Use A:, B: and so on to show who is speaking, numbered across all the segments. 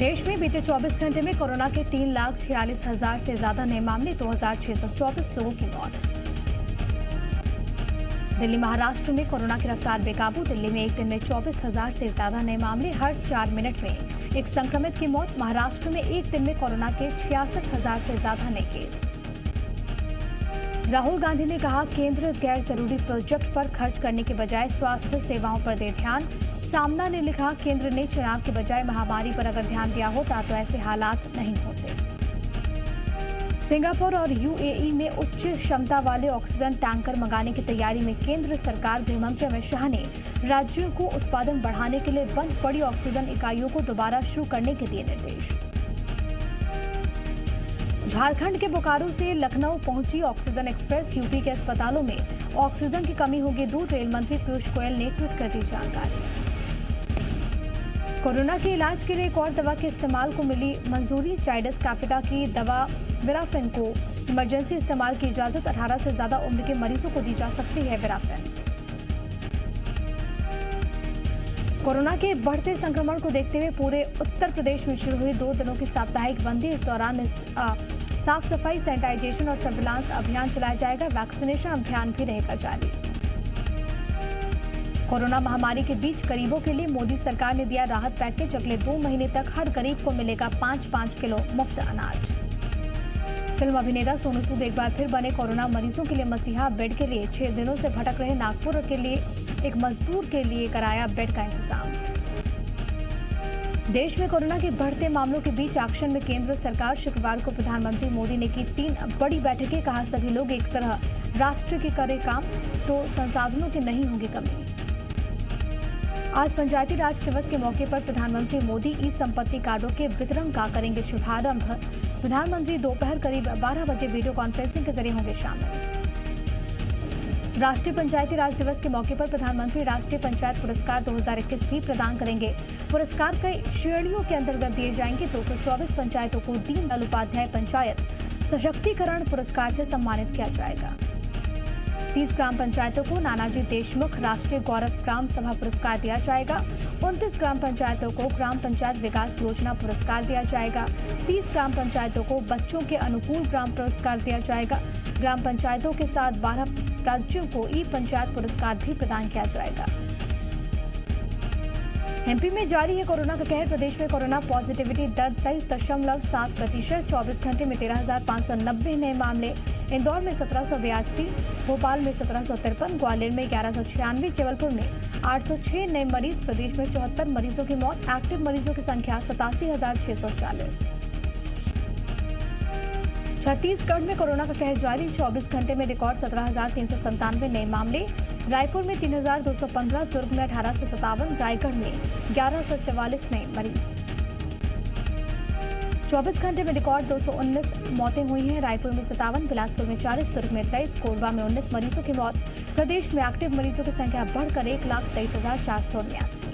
A: देश में बीते 24 घंटे में कोरोना के 3,46,000 से ज्यादा नए मामले, 2,624 लोगों की मौत। दिल्ली महाराष्ट्र में कोरोना की रफ्तार बेकाबू। दिल्ली में एक दिन में 24,000 से ज्यादा नए मामले, हर 4 मिनट में एक संक्रमित की मौत। महाराष्ट्र में एक दिन में कोरोना के 66,000 से ज्यादा नए केस। राहुल गांधी ने कहा, केंद्र गैर जरूरी प्रोजेक्ट पर खर्च करने के बजाय स्वास्थ्य सेवाओं पर दे ध्यान। सामना ने लिखा, केंद्र ने चुनाव के बजाय महामारी पर अगर ध्यान दिया होता तो ऐसे हालात नहीं होते। सिंगापुर और यूएई में उच्च क्षमता वाले ऑक्सीजन टैंकर मंगाने की तैयारी में केंद्र सरकार। गृहमंत्री अमित शाह ने राज्यों को उत्पादन बढ़ाने के लिए बंद पड़ी ऑक्सीजन इकाइयों को दोबारा शुरू करने के दिए निर्देश। झारखंड के बोकारो से लखनऊ पहुंची ऑक्सीजन एक्सप्रेस। यूपी के अस्पतालों में ऑक्सीजन की कमी होगी दूर। रेल मंत्री पीयूष गोयल ने ट्वीट कर दी जानकारी। कोरोना के इलाज के लिए एक और दवा के इस्तेमाल को मिली मंजूरी। जाइडस कैपिटा की दवा विराफेन को इमरजेंसी इस्तेमाल की इजाजत। 18 से ज्यादा उम्र के मरीजों को दी जा सकती है विराफेन। कोरोना के बढ़ते संक्रमण को देखते हुए पूरे उत्तर प्रदेश में शुरू हुई 2 दिनों की साप्ताहिक बंदी। इस दौरान साफ सफाई, सैनिटाइजेशन और सर्विलांस अभियान चलाया जाएगा। वैक्सीनेशन अभियान भी रहेगा जारी। कोरोना महामारी के बीच गरीबों के लिए मोदी सरकार ने दिया राहत पैकेज। अगले 2 महीने तक हर गरीब को मिलेगा 5-5 किलो मुफ्त अनाज। फिल्म अभिनेता सोनू सूद एक बार फिर बने कोरोना मरीजों के लिए मसीहा। बेड के लिए 6 दिनों से भटक रहे नागपुर के लिए एक मजदूर के लिए कराया बेड का इंतजाम। देश में कोरोना के बढ़ते मामलों के बीच एक्शन में केंद्र सरकार। शुक्रवार को प्रधानमंत्री मोदी ने की 3 बड़ी बैठकें। कहा, सभी लोग एक तरह राष्ट्र के करे काम तो संसाधनों की नहीं होगी कमी। आज पंचायती राज दिवस के मौके पर प्रधानमंत्री मोदी ई संपत्ति कार्डों के वितरण का करेंगे शुभारंभ। प्रधानमंत्री दोपहर करीब 12 बजे वीडियो कॉन्फ्रेंसिंग के जरिए होंगे शामिल। राष्ट्रीय पंचायती राज दिवस के मौके पर प्रधानमंत्री राष्ट्रीय पंचायत पुरस्कार 2021 भी प्रदान करेंगे। पुरस्कार कई श्रेणियों के अंतर्गत दिए जाएंगे। 224 पंचायतों को दीनदयाल उपाध्याय पंचायत सशक्तिकरण पुरस्कार से सम्मानित किया जाएगा। 30 ग्राम पंचायतों को नानाजी देशमुख राष्ट्रीय गौरव ग्राम सभा पुरस्कार दिया जाएगा। 29 ग्राम पंचायतों को ग्राम पंचायत विकास योजना पुरस्कार दिया जाएगा। 30 ग्राम पंचायतों को बच्चों के अनुकूल ग्राम पुरस्कार दिया जाएगा। ग्राम पंचायतों के साथ 12 राज्यों को ई पंचायत पुरस्कार भी प्रदान किया जाएगा। एमपी में जारी है कोरोना का कहर। प्रदेश में कोरोना पॉजिटिविटी दर 23.7%। 24 घंटे में 13,590 नए मामले। इंदौर में 1782, भोपाल में 1753, ग्वालियर में 1196, जबलपुर में 806 नए मरीज। प्रदेश में 74 मरीजों की मौत। एक्टिव मरीजों की संख्या 87,640। छत्तीसगढ़ में कोरोना का कहर जारी। 24 घंटे में रिकॉर्ड 17,397 नए मामले। रायपुर में 3,215, दुर्ग में 1,857, रायगढ़ में 1,144 नए मरीज। 24 घंटे में रिकॉर्ड 219 मौतें हुई हैं। रायपुर में 57, बिलासपुर में 40, दुर्ग में 23, कोरबा में 19 मरीजों की मौत। प्रदेश में एक्टिव मरीजों की संख्या बढ़कर 1,23,489।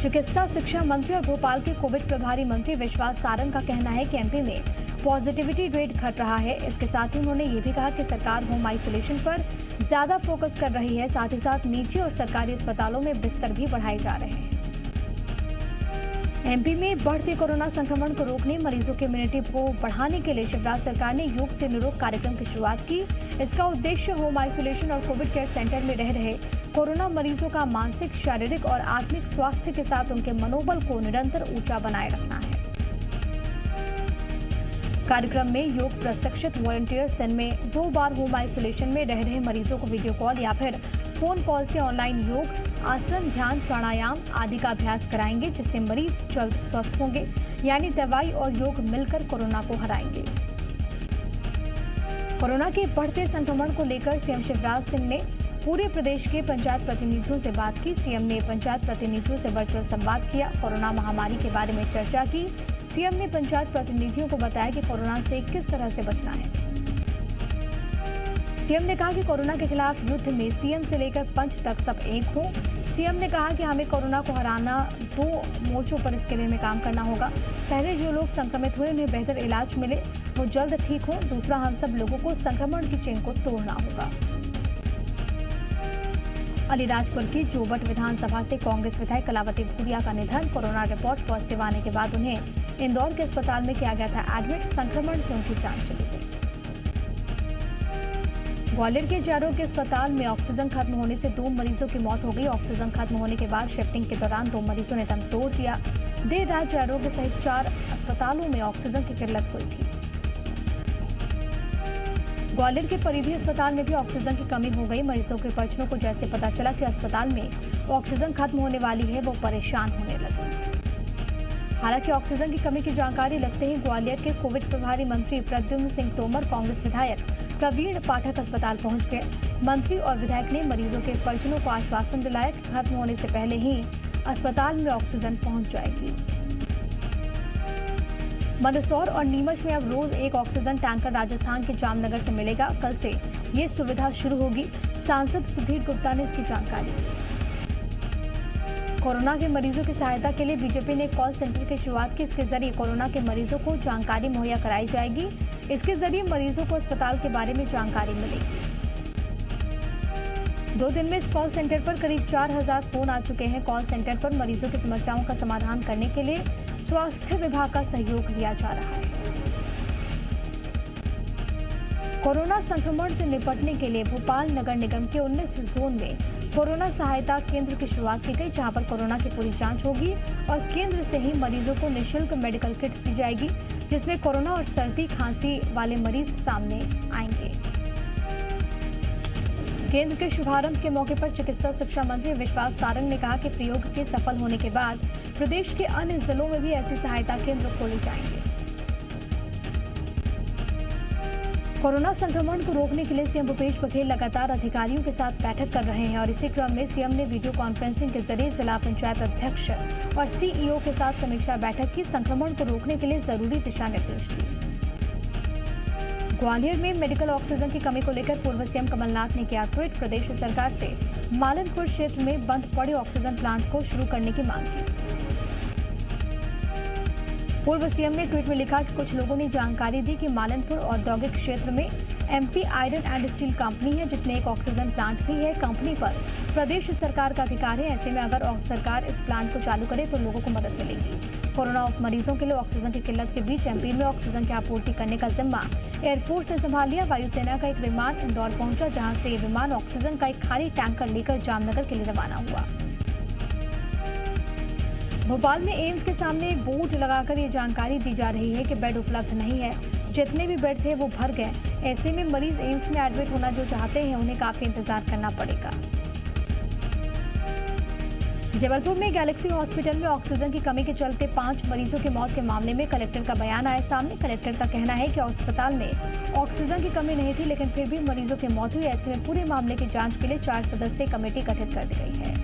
A: चिकित्सा शिक्षा मंत्री और भोपाल के कोविड प्रभारी मंत्री विश्वास सारंग का कहना है कि एमपी में पॉजिटिविटी रेट घट रहा है। इसके साथ ही उन्होंने ये भी कहा कि सरकार होम आइसोलेशन पर ज्यादा फोकस कर रही है। साथ ही साथ निजी और सरकारी अस्पतालों में बिस्तर भी बढ़ाए जा रहे हैं। एमपी में बढ़ते कोरोना संक्रमण को रोकने, मरीजों की इम्यूनिटी को बढ़ाने के लिए शिवराज सरकार ने योग से निरोग कार्यक्रम की शुरुआत की। इसका उद्देश्य होम आइसोलेशन और कोविड केयर सेंटर में रह रहे कोरोना मरीजों का मानसिक, शारीरिक और आत्मिक स्वास्थ्य के साथ उनके मनोबल को निरंतर ऊंचा बनाए रखना है। कार्यक्रम में योग प्रशिक्षित वॉलंटियर्स दिन में 2 बार होम आइसोलेशन में रह रहे मरीजों को वीडियो कॉल या फिर फोन कॉल से ऑनलाइन योग, आसन, ध्यान, प्राणायाम आदि का अभ्यास कराएंगे, जिससे मरीज जल्द स्वस्थ होंगे। यानी दवाई और योग मिलकर कोरोना को हराएंगे। कोरोना के बढ़ते संक्रमण को लेकर सीएम शिवराज सिंह ने पूरे प्रदेश के पंचायत प्रतिनिधियों से बात की। सीएम ने पंचायत प्रतिनिधियों से वर्चुअल संवाद किया, कोरोना महामारी के बारे में चर्चा की। सीएम ने पंचायत प्रतिनिधियों को बताया कि कोरोना से किस तरह से बचना है। सीएम ने कहा कि कोरोना के खिलाफ युद्ध में सीएम से लेकर पंच तक सब एक हों। सीएम ने कहा कि हमें कोरोना को हराना 2 मोर्चों पर इसके लिए हमें काम करना होगा। पहले जो लोग संक्रमित हुए उन्हें बेहतर इलाज मिले, वो जल्द ठीक हो। दूसरा, हम सब लोगों को संक्रमण की चेन को तोड़ना होगा। अलीराजपुर की जोबट विधानसभा से कांग्रेस विधायक कलावती भूरिया का निधन। कोरोना रिपोर्ट पॉजिटिव आने के बाद उन्हें इंदौर के अस्पताल में किया गया था एडमिट। संक्रमण से उनकी जान चली गई। ग्वालियर के आरोग्य अस्पताल में ऑक्सीजन खत्म होने से 2 मरीजों की मौत हो गई। ऑक्सीजन खत्म होने के बाद शिफ्टिंग के दौरान 2 मरीजों ने दम तोड़ दिया। देर रात आरोग्य सहित 4 अस्पतालों में ऑक्सीजन की किल्लत हुई थी। ग्वालियर के परिधि अस्पताल में भी ऑक्सीजन की कमी हो गई। मरीजों के परिजनों को जैसे पता चला कि अस्पताल में ऑक्सीजन खत्म होने वाली है, वो परेशान होने लगे। हालांकि ऑक्सीजन की कमी की जानकारी लगते ही ग्वालियर के कोविड प्रभारी मंत्री प्रद्युम्न सिंह तोमर, कांग्रेस विधायक प्रवीण पाठक अस्पताल पहुंच गए। मंत्री और विधायक ने मरीजों के परिजनों को आश्वासन दिलाया कि खत्म होने से पहले ही अस्पताल में ऑक्सीजन पहुंच जाएगी। मंदसौर और नीमच में अब रोज एक ऑक्सीजन टैंकर राजस्थान के जामनगर से मिलेगा। कल से ये सुविधा शुरू होगी। सांसद सुधीर गुप्ता ने इसकी जानकारी दी। कोरोना के मरीजों की सहायता के लिए बीजेपी ने कॉल सेंटर की शुरुआत की। इसके जरिए कोरोना के मरीजों को जानकारी मुहैया कराई जाएगी। इसके जरिए मरीजों को अस्पताल के बारे में जानकारी मिलेगी। 2 दिन में इस कॉल सेंटर पर करीब 4000 फोन आ चुके हैं। कॉल सेंटर पर मरीजों की समस्याओं का समाधान करने के लिए स्वास्थ्य विभाग का सहयोग लिया जा रहा है। कोरोना संक्रमण से निपटने के लिए भोपाल नगर निगम के 19 जोन में कोरोना सहायता केंद्र की शुरुआत की गई, जहां पर कोरोना की पूरी जांच होगी और केंद्र से ही मरीजों को निःशुल्क मेडिकल किट दी जाएगी, जिसमें कोरोना और सर्दी खांसी वाले मरीज सामने आएंगे। केंद्र के शुभारंभ के मौके पर चिकित्सा शिक्षा मंत्री विश्वास सारंग ने कहा कि प्रयोग के सफल होने के बाद प्रदेश के अन्य जिलों में भी ऐसी सहायता केंद्र खोले जाएंगे। कोरोना संक्रमण को रोकने के लिए सीएम भूपेश बघेल लगातार अधिकारियों के साथ बैठक कर रहे हैं और इसी क्रम में सीएम ने वीडियो कॉन्फ्रेंसिंग के जरिए जिला पंचायत अध्यक्ष और सीईओ के साथ समीक्षा बैठक की। संक्रमण को रोकने के लिए जरूरी दिशा निर्देश दिए। ग्वालियर में मेडिकल ऑक्सीजन की कमी को लेकर पूर्व सीएम कमलनाथ ने किया ट्वीट। प्रदेश सरकार से मालनपुर क्षेत्र में बंद पड़े ऑक्सीजन प्लांट को शुरू करने की मांग की। पूर्व सीएम ने ट्वीट में लिखा कि कुछ लोगों ने जानकारी दी कि मालनपुर औद्योगिक क्षेत्र में MP iron and steel company है, जिसमें एक ऑक्सीजन प्लांट भी है। कंपनी पर प्रदेश सरकार का अधिकार है। ऐसे में अगर सरकार इस प्लांट को चालू करे तो लोगों को मदद मिलेगी। कोरोना मरीजों के लिए ऑक्सीजन की किल्लत के बीच एमपी में ऑक्सीजन की आपूर्ति करने का जिम्मा एयरफोर्स ने संभाल लिया। वायुसेना का एक विमान इंदौर पहुंचा, जहां से ये विमान ऑक्सीजन का एक खाली टैंकर लेकर जामनगर के लिए रवाना हुआ। भोपाल में एम्स के सामने बोर्ड लगाकर ये जानकारी दी जा रही है कि बेड उपलब्ध नहीं है। जितने भी बेड थे वो भर गए। ऐसे में मरीज एम्स में एडमिट होना जो चाहते हैं उन्हें काफी इंतजार करना पड़ेगा। जबलपुर में गैलेक्सी हॉस्पिटल में ऑक्सीजन की कमी के चलते 5 मरीजों की मौत के मामले में कलेक्टर का बयान आया सामने। कलेक्टर का कहना है कि अस्पताल में ऑक्सीजन की कमी नहीं थी, लेकिन फिर भी मरीजों की मौत हुई। ऐसे में पूरे मामले की जांच के लिए 4 सदस्यीय कमेटी गठित कर दी गई है।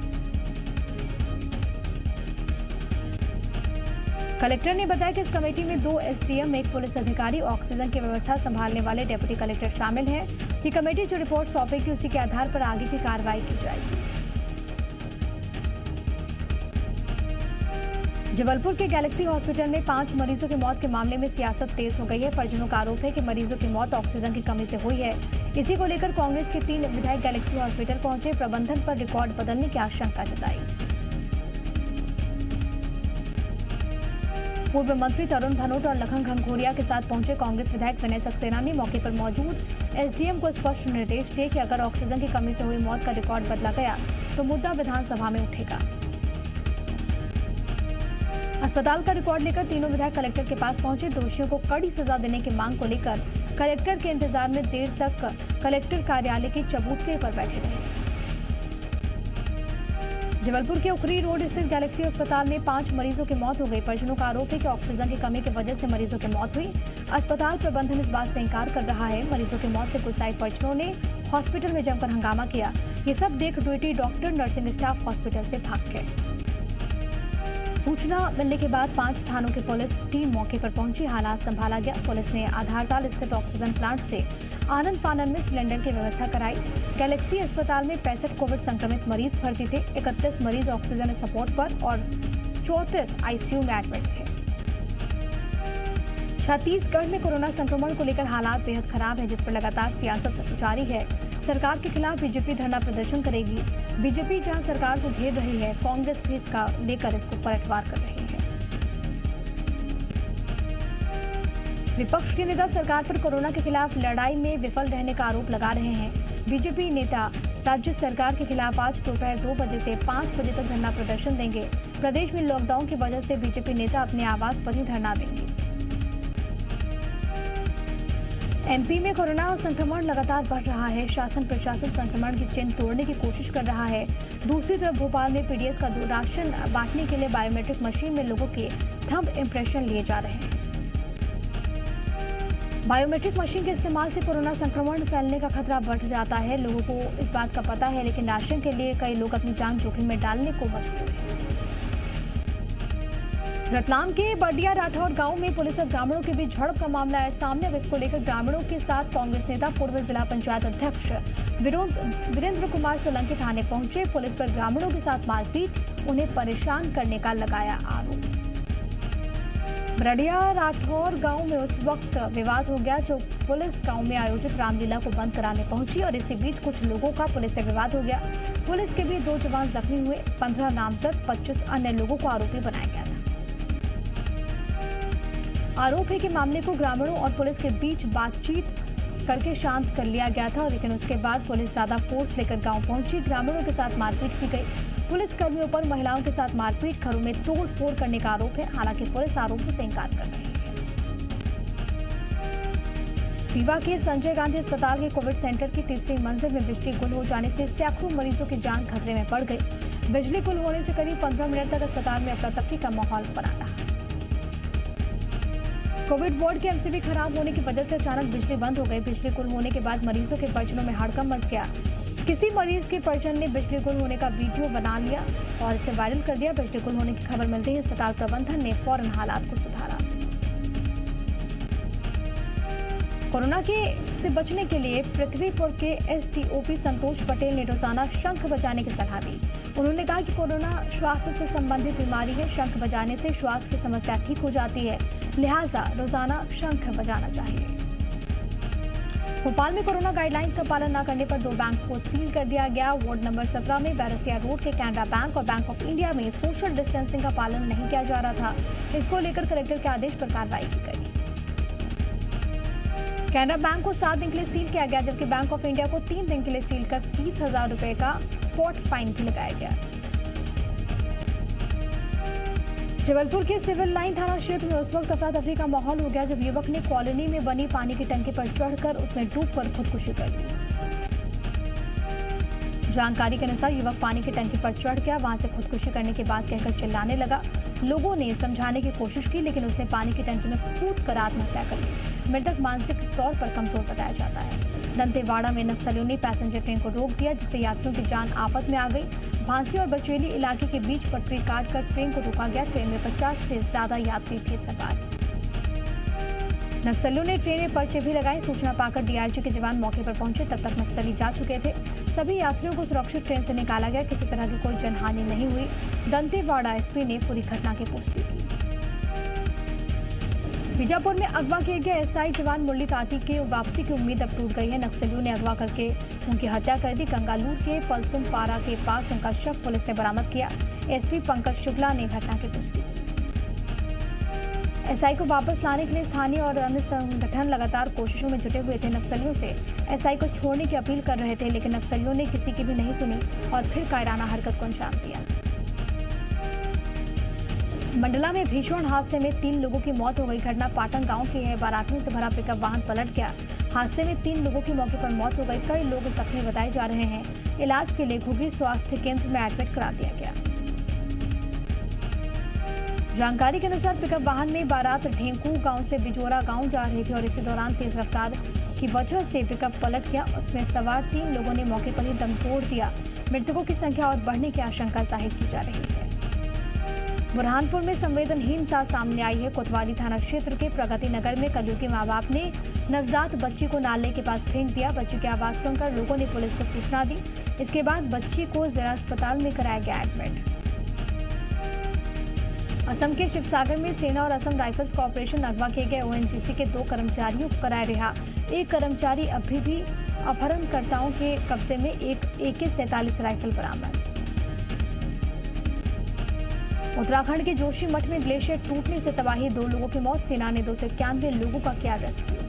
A: कलेक्टर ने बताया कि इस कमेटी में 2 एसडीएम, 1 पुलिस अधिकारी, ऑक्सीजन की व्यवस्था संभालने वाले डेप्यूटी कलेक्टर शामिल हैं। ये कमेटी जो रिपोर्ट सौंपेगी उसी के आधार पर आगे की कार्रवाई की जाएगी। जबलपुर के गैलेक्सी हॉस्पिटल में 5 मरीजों की मौत के मामले में सियासत तेज हो गई है। परिजनों का आरोप है कि मरीजों की मौत ऑक्सीजन की कमी से हुई है। इसी को लेकर कांग्रेस के 3 विधायक गैलेक्सी हॉस्पिटल पहुंचे, प्रबंधन पर रिकॉर्ड बदलने की आशंका जताई। पूर्व मंत्री तरुण भनोट और लखन घनघोरिया के साथ पहुंचे कांग्रेस विधायक विनय सक्सेना ने मौके पर मौजूद एसडीएम को स्पष्ट निर्देश दिए कि अगर ऑक्सीजन की कमी से हुई मौत का रिकॉर्ड बदला गया तो मुद्दा विधानसभा में उठेगा। अस्पताल का रिकॉर्ड लेकर तीनों विधायक कलेक्टर के पास पहुंचे। दोषियों को कड़ी सजा देने की मांग को लेकर कलेक्टर के इंतजार में देर तक कलेक्टर कार्यालय के चबूतरे पर बैठे रहे। जबलपुर के उखरी रोड स्थित गैलेक्सी अस्पताल में 5 मरीजों की मौत हो गई। परिजनों का आरोप है कि ऑक्सीजन की कमी की वजह से मरीजों की मौत हुई। अस्पताल प्रबंधन इस बात से इंकार कर रहा है। मरीजों की मौत से गुस्साए परिजनों ने हॉस्पिटल में जमकर हंगामा किया। ये सब देख duty doctor, nursing staff hospital से भाग गए। सूचना मिलने के बाद 5 थानों की पुलिस टीम मौके पर पहुंची। हालात संभाला गया। पुलिस ने आधारताल स्थित ऑक्सीजन प्लांट से आनंद फानन में सिलेंडर की व्यवस्था कराई। गैलेक्सी अस्पताल में 65 कोविड संक्रमित मरीज भर्ती थे। 31 मरीज ऑक्सीजन सपोर्ट पर और 34 आईसीयू में एडमिट थे। छत्तीसगढ़ में कोरोना संक्रमण को लेकर हालात बेहद खराब है, जिस पर लगातार सियासत जारी है। सरकार के खिलाफ बीजेपी धरना प्रदर्शन करेगी। बीजेपी जहां सरकार को घेर रही है, कांग्रेस भी इसका लेकर इसको पलटवार कर रही है। विपक्ष के नेता सरकार पर कोरोना के खिलाफ लड़ाई में विफल रहने का आरोप लगा रहे हैं। बीजेपी नेता राज्य सरकार के खिलाफ आज दोपहर 2 बजे से 5 बजे तक धरना प्रदर्शन देंगे। प्रदेश में लॉकडाउन की वजह से बीजेपी नेता अपने आवास पर ही धरना देंगे। एमपी में कोरोना संक्रमण लगातार बढ़ रहा है। शासन प्रशासन संक्रमण की चेन तोड़ने की कोशिश कर रहा है। दूसरी तरफ भोपाल में पीडीएस का राशन बांटने के लिए बायोमेट्रिक मशीन में लोगों के थंब इम्प्रेशन लिए जा रहे हैं। बायोमेट्रिक मशीन के इस्तेमाल से कोरोना संक्रमण फैलने का खतरा बढ़ जाता है। लोगों को इस बात का पता है, लेकिन राशन के लिए कई लोग अपनी जान जोखिम में डालने को मजबूर हैं। रतलाम के बडिया राठौर गांव में पुलिस और ग्रामीणों के बीच झड़प का मामला है सामने। अब इसको लेकर ग्रामीणों के साथ कांग्रेस नेता पूर्व जिला पंचायत अध्यक्ष वीरेंद्र कुमार सोलंकी थाने पहुंचे। पुलिस पर ग्रामीणों के साथ मारपीट, उन्हें परेशान करने का लगाया आरोप। बडिया राठौर गांव में उस वक्त विवाद हो गया जो पुलिस गांव में आयोजित रामलीला को बंद कराने पहुंची और इसी बीच कुछ लोगों का पुलिस से विवाद हो गया। पुलिस के भी 2 जवान जख्मी हुए। 15 नामजद 25 अन्य लोगों को आरोपी बनाया गया था। आरोप है कि मामले को ग्रामीणों और पुलिस के बीच बातचीत करके शांत कर लिया गया था, लेकिन उसके बाद पुलिस ज्यादा फोर्स लेकर गांव पहुंची। ग्रामीणों के साथ मारपीट की गई। पुलिस कर्मियों पर महिलाओं के साथ मारपीट, घरों में तोड़-फोड़ करने का आरोप है। हालांकि पुलिस आरोपों से इंकार कर रही है। रीवा के संजय गांधी अस्पताल के कोविड सेंटर की तीसरी मंजिल में बिजली गुल हो जाने से सैकड़ों मरीजों की जान खतरे में पड़ गई। बिजली गुल होने से करीब 15 मिनट तक अस्पताल में अफरा-तफरी का माहौल बना रहा। कोविड वार्ड के एमसीबी खराब होने की वजह से अचानक बिजली बंद हो गई। बिजली गुल होने के बाद मरीजों के पर्चनों में हड़कंप मच गया। किसी मरीज के पर्चन ने बिजली गुल होने का वीडियो बना लिया और इसे वायरल कर दिया। बिजली गुल होने की खबर मिलते ही अस्पताल प्रबंधन ने फौरन हालात को सुधारा। कोरोना से बचने के लिए पृथ्वीपुर के एसडीओपी संतोष पटेल ने रोजाना शंख बजाने की सलाह दी। उन्होंने कहा कि कोरोना श्वास से संबंधित बीमारी है। शंख बजाने से श्वास की समस्या ठीक हो जाती है, लिहाजा रोजाना शंख बजाना चाहिए। भोपाल में कोरोना गाइडलाइंस का पालन न करने पर 2 बैंक को सील कर दिया गया। वार्ड नंबर 17 में बैरसिया रोड के कैनरा बैंक और बैंक ऑफ इंडिया में सोशल डिस्टेंसिंग का पालन नहीं किया जा रहा था। इसको लेकर कलेक्टर के आदेश पर कार्रवाई की गई। कैनरा बैंक को 7 दिन के लिए सील किया गया, जबकि बैंक ऑफ इंडिया को 3 दिन के लिए सील कर 30,000 रुपए का स्पॉट फाइन भी लगाया गया। जबलपुर के सिविल लाइन थाना क्षेत्र में उस वक्त अफरा-तफरी का माहौल हो गया जब युवक ने कॉलोनी में बनी पानी की टंकी पर चढ़कर उसमें डूबकर खुदकुशी कर ली। जानकारी के अनुसार युवक पानी की टंकी पर चढ़ गया, वहां से खुदकुशी करने की बात कहकर चिल्लाने लगा। लोगों ने समझाने की कोशिश की, लेकिन उसने पानी की टंकी में कूदकर आत्महत्या कर ली। मृतक मानसिक तौर पर कमजोर बताया जाता है। दंतेवाड़ा में नक्सलियों ने पैसेंजर ट्रेन को रोक दिया, जिससे यात्रियों की जान आफत में आ गई। भांसी और बचेली इलाके के बीच पटरी काटकर ट्रेन को रोका गया। ट्रेन में 50 से ज्यादा यात्री थे सवार। नक्सलियों ने ट्रेन में पर्चे भी लगाए। सूचना पाकर डीआरजी के जवान मौके पर पहुंचे, तब तक नक्सली जा चुके थे। सभी यात्रियों को सुरक्षित ट्रेन से निकाला गया। किसी तरह की कोई जनहानि नहीं हुई। दंतेवाड़ा एसपी ने पूरी घटना की पुष्टि की। बीजापुर में अगवा किए गए एसआई जवान मुरली ताती के वापसी की उम्मीद अब टूट गई है। नक्सलियों ने अगवा करके उनकी हत्या कर दी। कंगालूर के पलसुम पारा के पास उनका शव पुलिस ने बरामद किया। एसपी पंकज शुक्ला ने घटना की पुष्टि की। एसआई को वापस लाने के लिए स्थानीय और अन्य संगठन लगातार कोशिशों में जुटे हुए थे। नक्सलियों से एसआई को छोड़ने की अपील कर रहे थे, लेकिन नक्सलियों ने किसी की भी नहीं सुनी और फिर कायराना हरकत को अंजाम दिया। मंडला में भीषण हादसे में 3 लोगों की मौत हो गई। घटना पाटन गांव की है। बारातियों से भरा पिकअप वाहन पलट गया। हादसे में 3 लोगों की मौके पर मौत हो गई। कई लोग जख्मी बताए जा रहे हैं। इलाज के लिए घुघरी स्वास्थ्य केंद्र में एडमिट करा दिया गया। जानकारी के अनुसार पिकअप वाहन में बारात ढेंकू गांव से बिजोरा गांव जा रही थी और इसी दौरान तेज रफ्तार की वजह से पिकअप पलट गया। उसमें सवार 3 लोगों ने मौके पर ही दम तोड़ दिया। मृतकों की संख्या और बढ़ने की आशंका जाहिर की जा रही है। बुरहानपुर में संवेदनहीनता सामने आई है। कोतवाली थाना क्षेत्र के प्रगति नगर में कल्लू के मां बाप ने नवजात बच्ची को नाले के पास फेंक दिया। बच्ची की आवाज सुनकर लोगों ने पुलिस को सूचना दी। इसके बाद बच्ची को जिला अस्पताल में कराया गया एडमिट। असम के शिवसागर में सेना और असम राइफल्स कॉर्पोरेशन अगवा किए गए ओएनजीसी के 2 कर्मचारियों को कराया रिहा। एक कर्मचारी अभी भी अपहरणकर्ताओं के कब्जे में। एक AK-47 राइफल बरामद। उत्तराखंड के जोशीमठ में ग्लेशियर टूटने से तबाही, 2 लोगों की मौत। सेना ने 291 लोगों का किया रेस्क्यू।